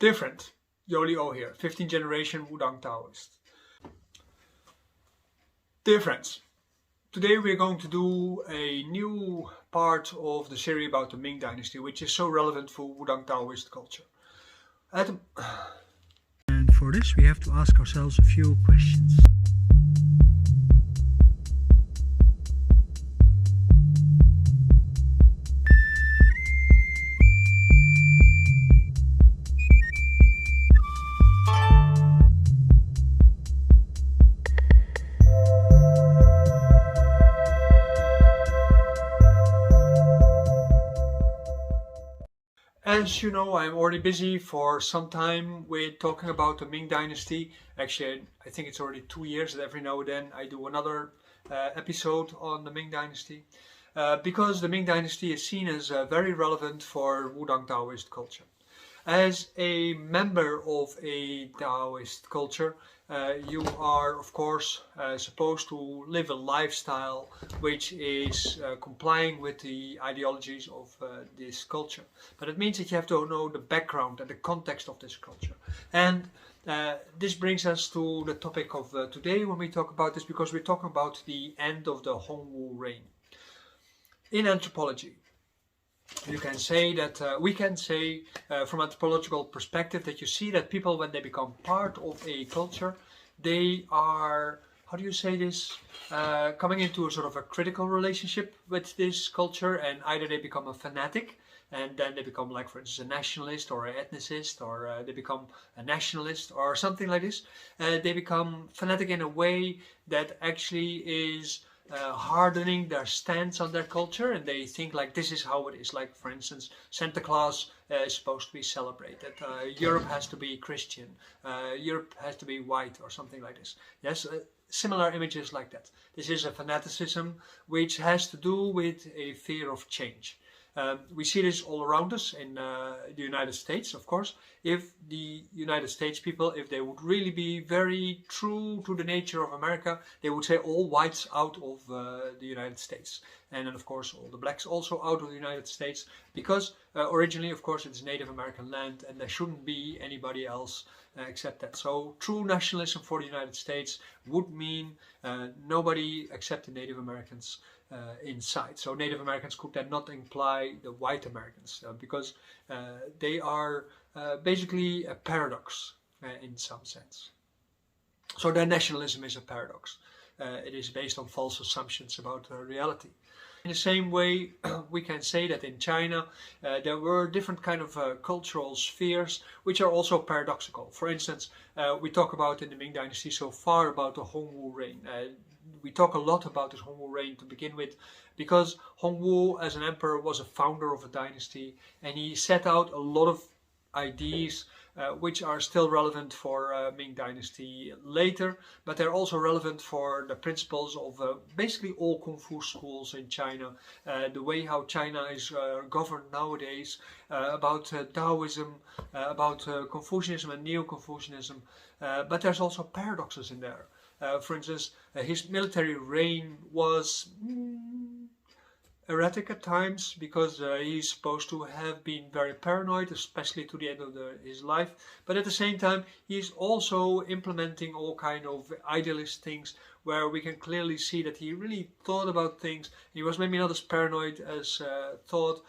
Different. Yoli O here, 15th generation Wudang Taoist. Difference. Today we're going to do a new part of the series about the Ming dynasty, which is so relevant for Wudang Taoist culture. And for this we have to ask ourselves a few questions. As you know, I'm already busy for some time with talking about the Ming dynasty. Actually, I think it's already 2 years that every now and then I do another episode on the Ming dynasty. Because the Ming dynasty is seen as very relevant for Wudang Taoist culture. As a member of a Daoist culture, you are of course supposed to live a lifestyle which is complying with the ideologies of this culture. But it means that you have to know the background and the context of this culture. And this brings us to the topic of today when we talk about this, because we're talking about the end of the Hongwu reign. In anthropology, you can say that we can say from anthropological perspective that you see that people, when they become part of a culture, they are, how do you say this, coming into a sort of a critical relationship with this culture, and either they become a fanatic and then they become, like, for instance, a nationalist or an ethnicist, or they become a nationalist or something like this. They become fanatic in a way that actually is hardening their stance on their culture, and they think like this is how it is. Like, for instance, Santa Claus is supposed to be celebrated, Europe has to be Christian, Europe has to be white, or something like this. Yes, similar images like that. This is a fanaticism which has to do with a fear of change. We see this all around us in the United States, of course. If the United States people, if they would really be very true to the nature of America, they would say all whites out of the United States. And then, of course, all the blacks also out of the United States, because originally, of course, it's Native American land and there shouldn't be anybody else except that. So true nationalism for the United States would mean nobody except the Native Americans inside. So Native Americans could then not imply the white Americans, because they are basically a paradox in some sense. So their nationalism is a paradox. It is based on false assumptions about reality. In the same way, we can say that in China there were different kind of cultural spheres which are also paradoxical. For instance, we talk about in the Ming dynasty so far about the Hongwu reign. We talk a lot about this Hongwu reign to begin with, because Hongwu as an emperor was a founder of a dynasty, and he set out a lot of ideas which are still relevant for Ming dynasty later, but they're also relevant for the principles of basically all Kung Fu schools in China, the way how China is governed nowadays, about Taoism, about Confucianism and Neo-Confucianism, but there's also paradoxes in there. For instance, his military reign was erratic at times, because he's supposed to have been very paranoid, especially to the end of his life. But at the same time, he's also implementing all kind of idealist things, where we can clearly see that he really thought about things. He was maybe not as paranoid as thought.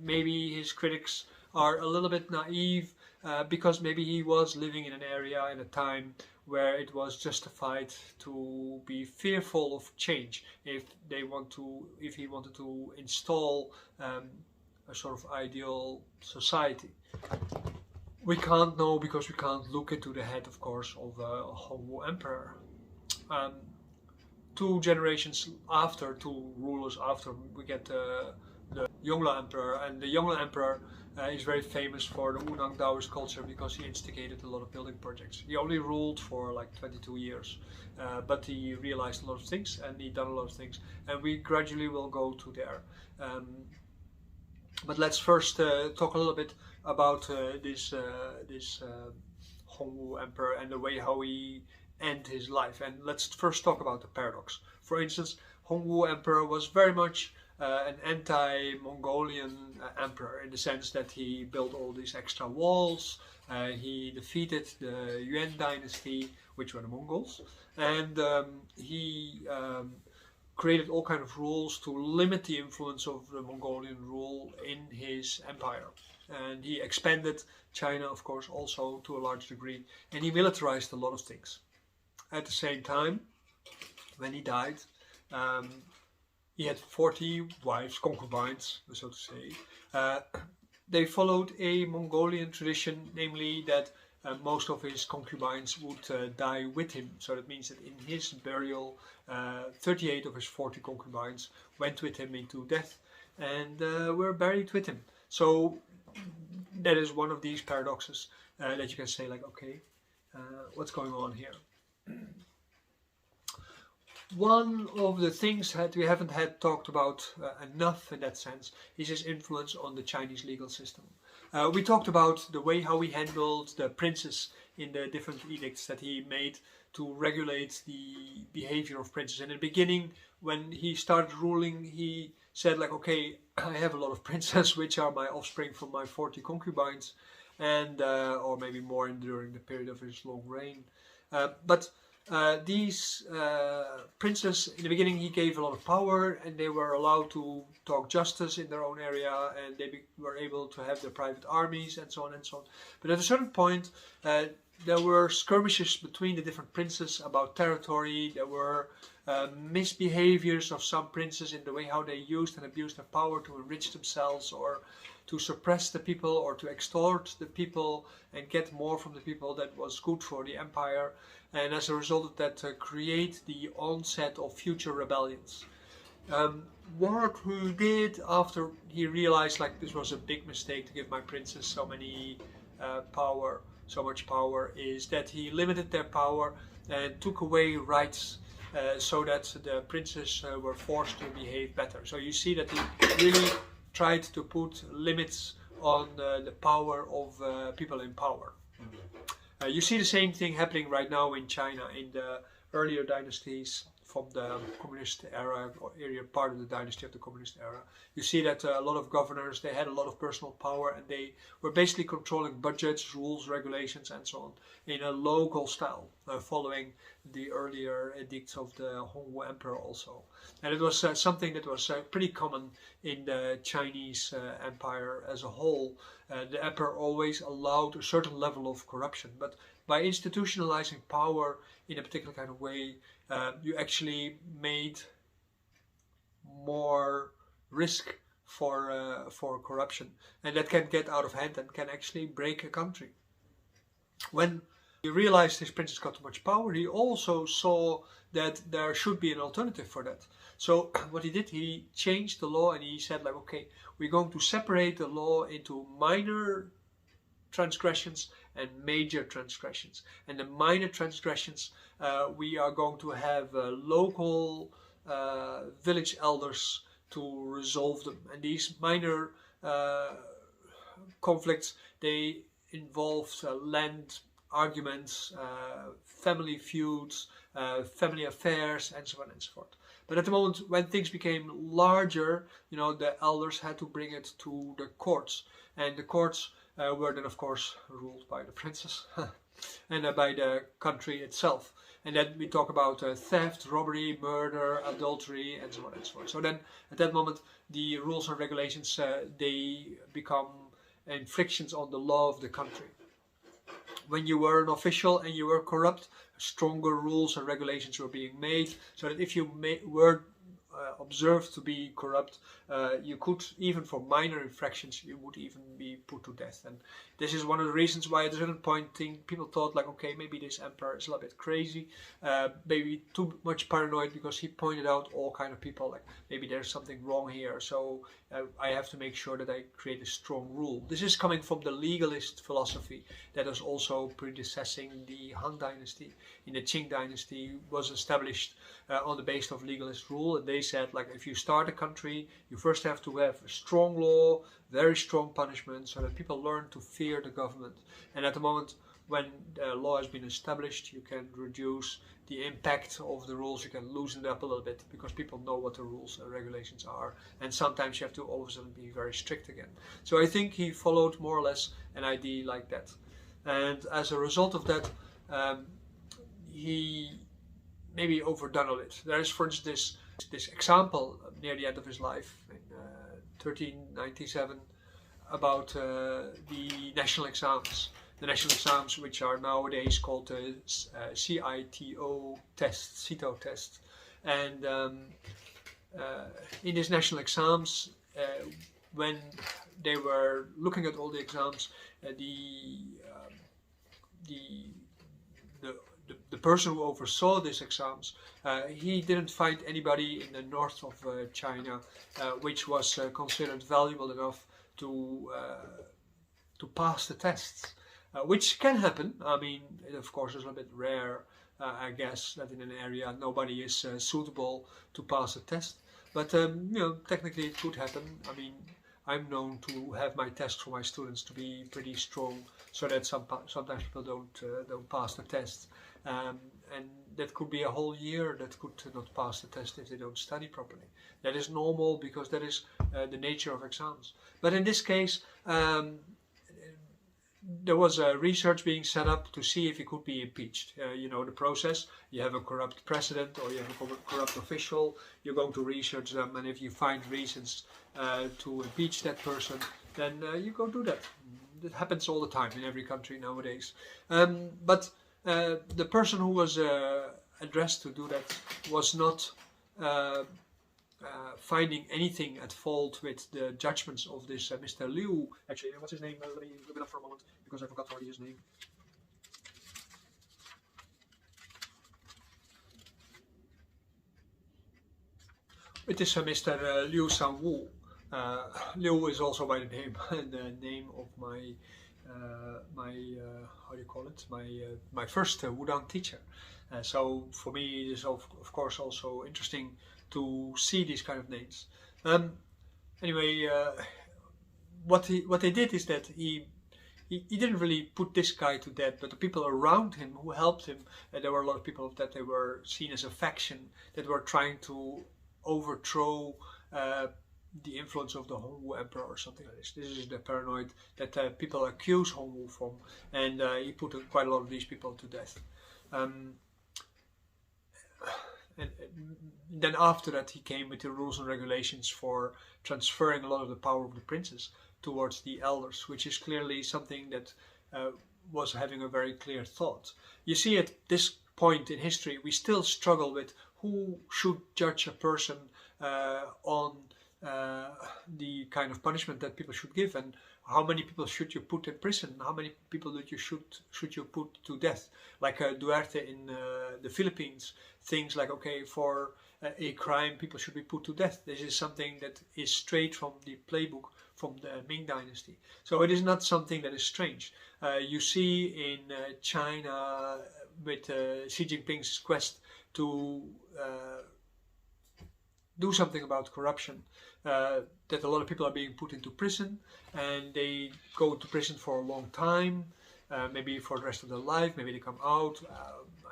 Maybe his critics are a little bit naive, because maybe he was living in an area in a time where it was justified to be fearful of change if he wanted to install a sort of ideal society. We can't know, because we can't look into the head, of course, of Hongwu Emperor. 2 generations after, 2 rulers after, we get the Yongle Emperor, and the Yongle Emperor is very famous for the Wudang Daoist culture because he instigated a lot of building projects. He only ruled for like 22 years, but he realized a lot of things and he done a lot of things, and we gradually will go to there. But let's first talk a little bit about this Hongwu Emperor and the way how he ended his life. And let's first talk about the paradox. For instance, Hongwu Emperor was very much an anti-Mongolian emperor, in the sense that he built all these extra walls. He defeated the Yuan dynasty, which were the Mongols, and he created all kind of rules to limit the influence of the Mongolian rule in his empire. And he expanded China, of course, also to a large degree, and he militarized a lot of things. At the same time, when he died, he had 40 wives, concubines, so to say. They followed a Mongolian tradition, namely that most of his concubines would die with him. So that means that in his burial, 38 of his 40 concubines went with him into death and were buried with him. So that is one of these paradoxes that you can say, like, okay, what's going on here? One of the things that we haven't had talked about enough in that sense is his influence on the Chinese legal system. We talked about the way how he handled the princes in the different edicts that he made to regulate the behavior of princes. And in the beginning, when he started ruling, he said, like, okay, I have a lot of princes which are my offspring from my 40 concubines, and or maybe more during the period of his long reign. But these princes, in the beginning, he gave a lot of power, and they were allowed to talk justice in their own area, and they were able to have their private armies, and so on and so on. But at a certain point, there were skirmishes between the different princes about territory. There were misbehaviors of some princes in the way how they used and abused their power to enrich themselves, or to suppress the people, or to extort the people and get more from the people that was good for the empire. And as a result of that, create the onset of future rebellions. What he did after he realized, like, this was a big mistake to give my princes so much power, is that he limited their power and took away rights, so that the princes were forced to behave better. So you see that he really tried to put limits on the power of people in power. You see the same thing happening right now in China, in the earlier dynasties from the communist era, or earlier part of the dynasty of the communist era. You see that a lot of governors, they had a lot of personal power, and they were basically controlling budgets, rules, regulations, and so on in a local style, following the earlier edicts of the Hongwu Emperor also. And it was something that was pretty common in the Chinese empire as a whole. The emperor always allowed a certain level of corruption, but by institutionalizing power in a particular kind of way, you actually made more risk for corruption, and that can get out of hand and can actually break a country. When he realized his princes got too much power, he also saw that there should be an alternative for that. So what he did, he changed the law, and he said, like, okay, we're going to separate the law into minor transgressions and major transgressions. And the minor transgressions, we are going to have local village elders to resolve them. And these minor conflicts, they involved land arguments, family feuds, family affairs, and so on and so forth. But at the moment, when things became larger, the elders had to bring it to the courts, and the courts were then, of course, ruled by the princes and by the country itself. And then we talk about theft, robbery, murder, adultery, and so on and so forth. So then, at that moment, the rules and regulations, they become infractions on the law of the country. When you were an official and you were corrupt, stronger rules and regulations were being made, so that if you were observed to be corrupt, you could, even for minor infractions, you would even be put to death. And this is one of the reasons why at a certain point people thought, like, okay, maybe this emperor is a little bit crazy, maybe too much paranoid, because he pointed out all kind of people, like, maybe there's something wrong here, so I have to make sure that I create a strong rule. This is coming from the legalist philosophy that is also predecessing the Han dynasty. In the Qing dynasty was established on the basis of legalist rule, and they said, like, if you start a country, you first have to have a strong law, very strong punishment, so that people learn to fear the government. And at the moment when the law has been established, you can reduce the impact of the rules. You can loosen it up a little bit because people know what the rules and regulations are, and sometimes you have to all of a sudden be very strict again. So I think he followed more or less an idea like that, and as a result of that, he maybe overdone a bit. There is, for instance, this example near the end of his life in 1397 about the national exams. The national exams, which are nowadays called the CITO test. And in these national exams, when they were looking at all the exams, the person who oversaw these exams, he didn't find anybody in the north of China which was considered valuable enough to pass the tests, which can happen. I mean, it of course is a little bit rare, I guess, that in an area nobody is suitable to pass a test. But you know, technically it could happen. I mean, I'm known to have my tests for my students to be pretty strong, so that sometimes people don't pass the test, and that could be a whole year that could not pass the test if they don't study properly. That is normal because that is the nature of exams. But in this case, there was a research being set up to see if he could be impeached. You know the process. You have a corrupt president or you have a corrupt official. You're going to research them, and if you find reasons to impeach that person, then you go do that. It happens all the time in every country nowadays. But the person who was addressed to do that was not finding anything at fault with the judgments of this Mr. Liu. Actually, what's his name? Let me look it up for a moment because I forgot already his name. It is Mr. Liu Sanwu. Liu is also by the name of my how do you call it? My first Wudang teacher. So for me, it is of course also interesting to see these kind of names. Anyway, what they did is that he didn't really put this guy to death, but the people around him who helped him, there were a lot of people that they were seen as a faction that were trying to overthrow the influence of the Hongwu Emperor or something like this. This is the paranoid that people accuse Hongwu from, and he put quite a lot of these people to death. And then after that he came with the rules and regulations for transferring a lot of the power of the princes towards the elders, which is clearly something that was having a very clear thought. You see, at this point in history we still struggle with who should judge a person on the kind of punishment that people should give, and how many people should you put in prison, how many people that you should you put to death, like Duterte in the Philippines. Things like, okay, for a crime people should be put to death. This is something that is straight from the playbook from the Ming dynasty, so it is not something that is strange. You see in China with Xi Jinping's quest to do something about corruption, that a lot of people are being put into prison, and they go to prison for a long time, maybe for the rest of their life, maybe they come out.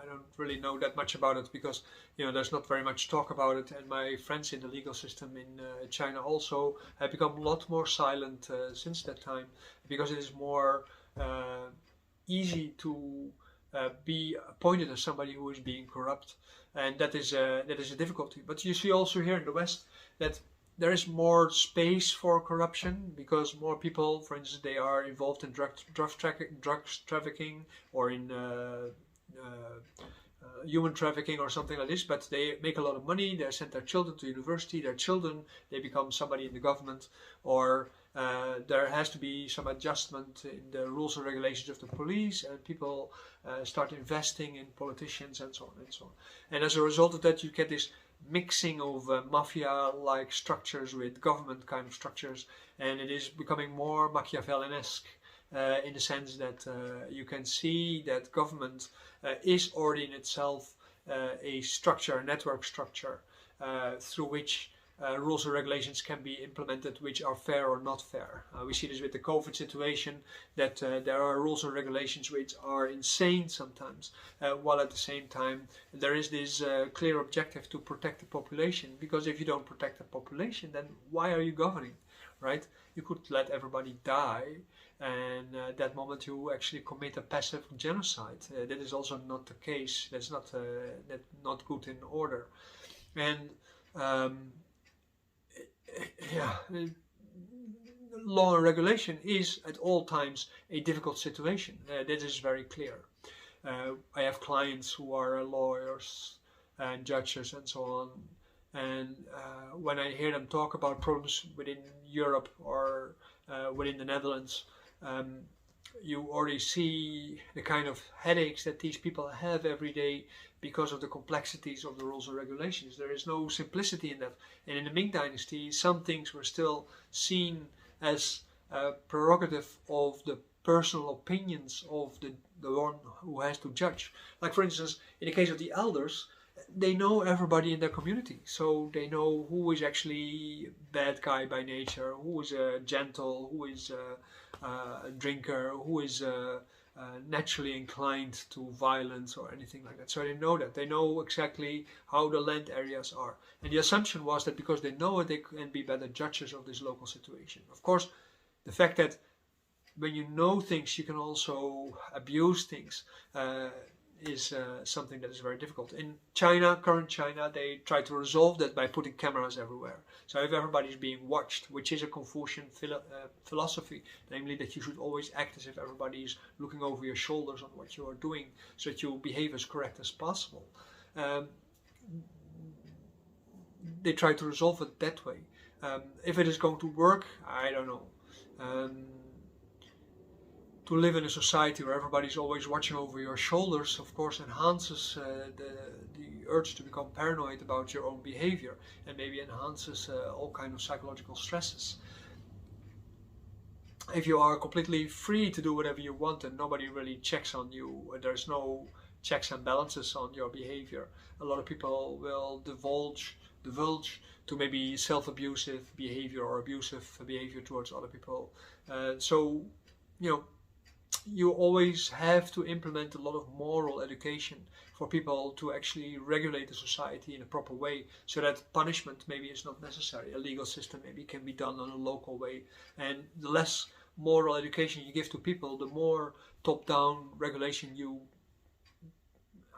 I don't really know that much about it because, you know, there's not very much talk about it, and my friends in the legal system in China also have become a lot more silent since that time, because it is more easy to be appointed as somebody who is being corrupt, and that is a difficulty. But you see also here in the West that there is more space for corruption because more people, for instance, they are involved in drugs trafficking or in human trafficking or something like this, but they make a lot of money, they send their children to university, their children, they become somebody in the government, or there has to be some adjustment in the rules and regulations of the police, and people start investing in politicians and so on and so on. And as a result of that, you get this mixing of mafia-like structures with government kind of structures, and it is becoming more Machiavellian-esque in the sense that you can see that government is already in itself a structure, a network structure, through which rules and regulations can be implemented which are fair or not fair. We see this with the COVID situation, that there are rules and regulations which are insane sometimes, while at the same time there is this clear objective to protect the population, because if you don't protect the population, then why are you governing, right? You could let everybody die, and at that moment you actually commit a passive genocide. That is also not the case. That's not good in order. And yeah, law and regulation is at all times a difficult situation. That is very clear. I have clients who are lawyers and judges and so on, and when I hear them talk about problems within Europe or within the Netherlands, you already see the kind of headaches that these people have every day because of the complexities of the rules and regulations. There is no simplicity in that. And in the Ming Dynasty, some things were still seen as a prerogative of the personal opinions of the one who has to judge. Like, for instance, in the case of the elders, they know everybody in their community, so they know who is actually a bad guy by nature, who is gentle, who is a drinker, who is naturally inclined to violence or anything like that. So they know that. They know exactly how the land areas are. And the assumption was that because they know it, they can be better judges of this local situation. Of course, the fact that when you know things, you can also abuse things is something that is very difficult. In China, current China, they try to resolve that by putting cameras everywhere. So if everybody is being watched, which is a Confucian philosophy, namely that you should always act as if everybody is looking over your shoulders on what you are doing, so that you behave as correct as possible. They try to resolve it that way. If it is going to work, I don't know. To live in a society where everybody's always watching over your shoulders, of course, enhances the urge to become paranoid about your own behavior, and maybe enhances all kinds of psychological stresses. If you are completely free to do whatever you want and nobody really checks on you, there's no checks and balances on your behavior, a lot of people will divulge to maybe self-abusive behavior or abusive behavior towards other people. So, you know, you always have to implement a lot of moral education for people to actually regulate the society in a proper way, so that punishment maybe is not necessary. A legal system maybe can be done on a local way. And the less moral education you give to people, the more top-down regulation you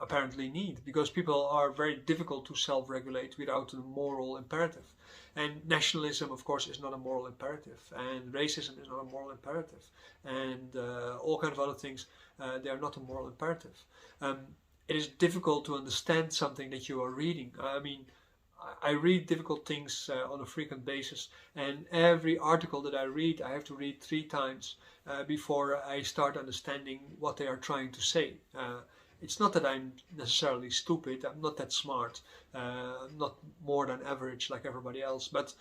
apparently need, because people are very difficult to self-regulate without a moral imperative. And nationalism, of course, is not a moral imperative, and racism is not a moral imperative, and all kinds of other things, they are not a moral imperative. It is difficult to understand something that you are reading. I mean, I read difficult things on a frequent basis, and every article that I read, I have to read 3 times before I start understanding what they are trying to say. It's not that I'm necessarily stupid, I'm not that smart, not more than average like everybody else, but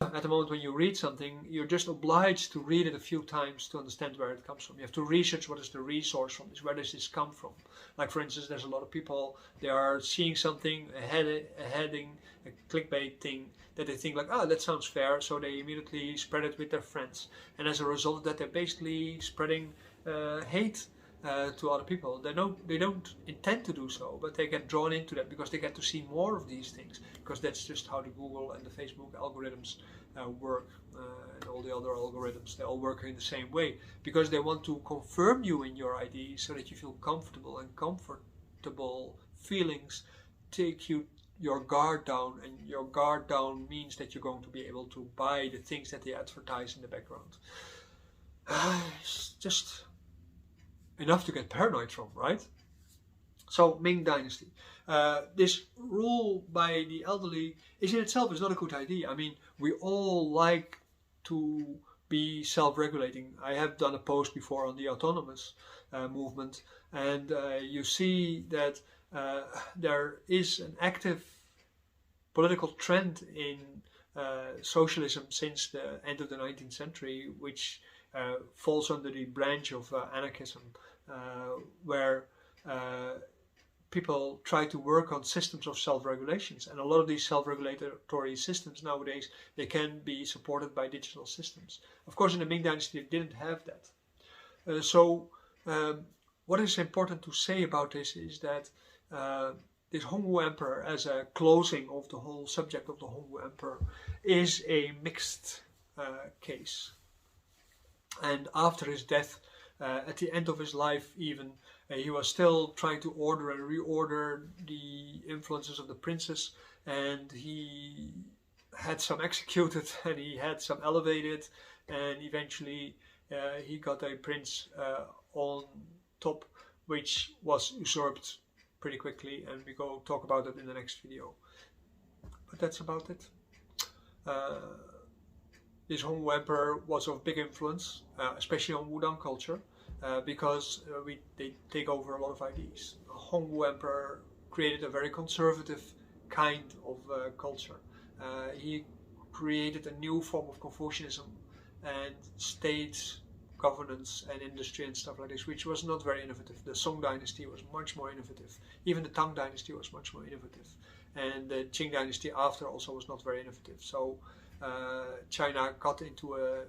at the moment when you read something, you're just obliged to read it a few times to understand where it comes from. You have to research what is the resource from this, where does this come from. Like, for instance, there's a lot of people, they are seeing something, a heading, a clickbait thing, that they think like, oh, that sounds fair, so they immediately spread it with their friends. And as a result of that, they're basically spreading hate to other people. They don't intend to do so, but they get drawn into that because they get to see more of these things, because that's just how the Google and the Facebook algorithms work, and all the other algorithms. They all work in the same way, because they want to confirm you in your ID so that you feel comfortable, and comfortable feelings take your guard down, and your guard down means that you're going to be able to buy the things that they advertise in the background. It's just enough to get paranoid from, right? So, Ming Dynasty. This rule by the elderly is in itself is not a good idea. I mean, we all like to be self-regulating. I have done a post before on the autonomous movement, and you see that there is an active political trend in socialism since the end of the 19th century, which falls under the branch of anarchism, where people try to work on systems of self-regulations, and a lot of these self-regulatory systems nowadays, they can be supported by digital systems. Of course, in the Ming Dynasty, they didn't have that. What is important to say about this is that this Hongwu Emperor, as a closing of the whole subject of the Hongwu Emperor, is a mixed case. And after his death, at the end of his life even, he was still trying to order and reorder the influences of the princes, and he had some executed and he had some elevated, and eventually he got a prince on top, which was usurped pretty quickly, and we go talk about it in the next video. But that's about it. This Hongwu Emperor was of big influence, especially on Wudang culture, because they take over a lot of ideas. Hongwu Emperor created a very conservative kind of culture. He created a new form of Confucianism and state governance and industry and stuff like this, which was not very innovative. The Song Dynasty was much more innovative. Even the Tang Dynasty was much more innovative. And the Qing Dynasty after also was not very innovative. So China got into a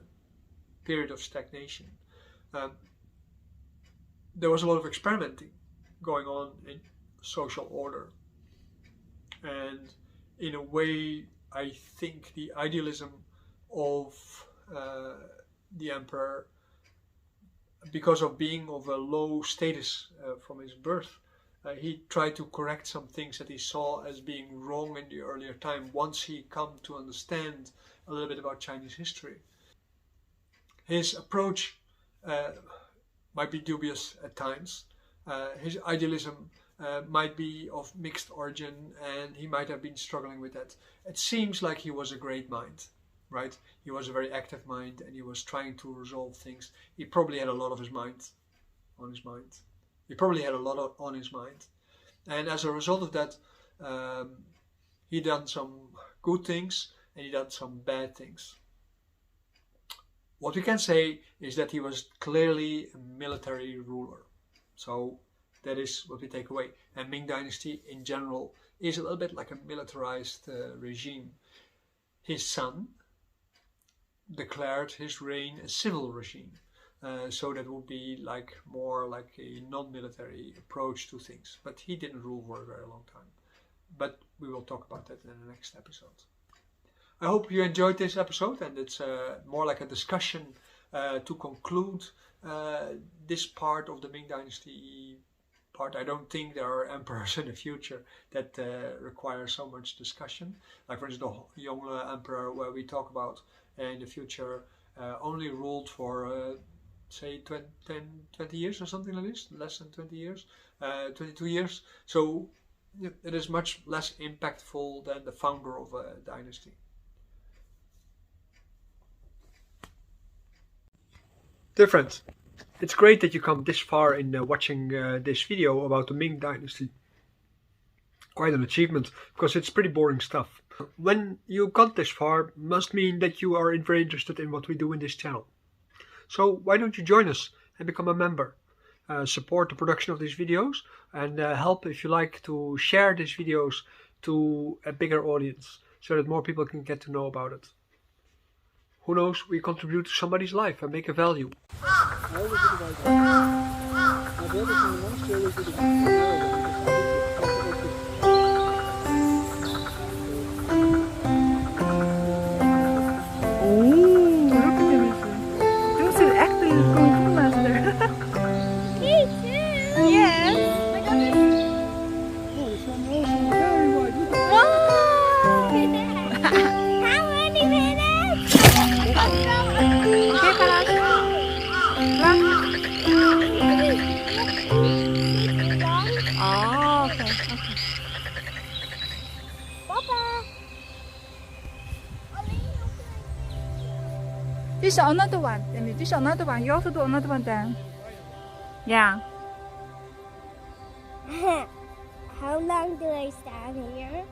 period of stagnation. There was a lot of experimenting going on in social order. And in a way, I think the idealism of the emperor, because of being of a low status from his birth, he tried to correct some things that he saw as being wrong in the earlier time once he come to understand a little bit about Chinese history. His approach might be dubious at times. His idealism might be of mixed origin, and he might have been struggling with that. It seems like he was a great mind, right? He was a very active mind, and he was trying to resolve things. He probably had a lot of his mind on his mind. He probably had a lot on his mind. And as a result of that, he done some good things and he done some bad things. What we can say is that he was clearly a military ruler. So that is what we take away. And Ming Dynasty in general is a little bit like a militarized regime. His son declared his reign a civil regime. So that would be like more like a non-military approach to things. But he didn't rule for a very long time. But we will talk about that in the next episode. I hope you enjoyed this episode, and it's more like a discussion to conclude this part of the Ming Dynasty part. I don't think there are emperors in the future that require so much discussion. Like for instance the Hongwu Emperor, where we talk about in the future only ruled for say 20 years or something like this, less than 20 years, 22 years. So it is much less impactful than the founder of a dynasty. Dear friends, it's great that you come this far in watching this video about the Ming Dynasty. Quite an achievement, because it's pretty boring stuff. When you got this far, must mean that you are very interested in what we do in this channel. So why don't you join us and become a member? Support the production of these videos, and help, if you like, to share these videos to a bigger audience, so that more people can get to know about it. Who knows, we contribute to somebody's life and make a value. This is another one. This is another one. You also do another one then. Yeah. How long do I stand here?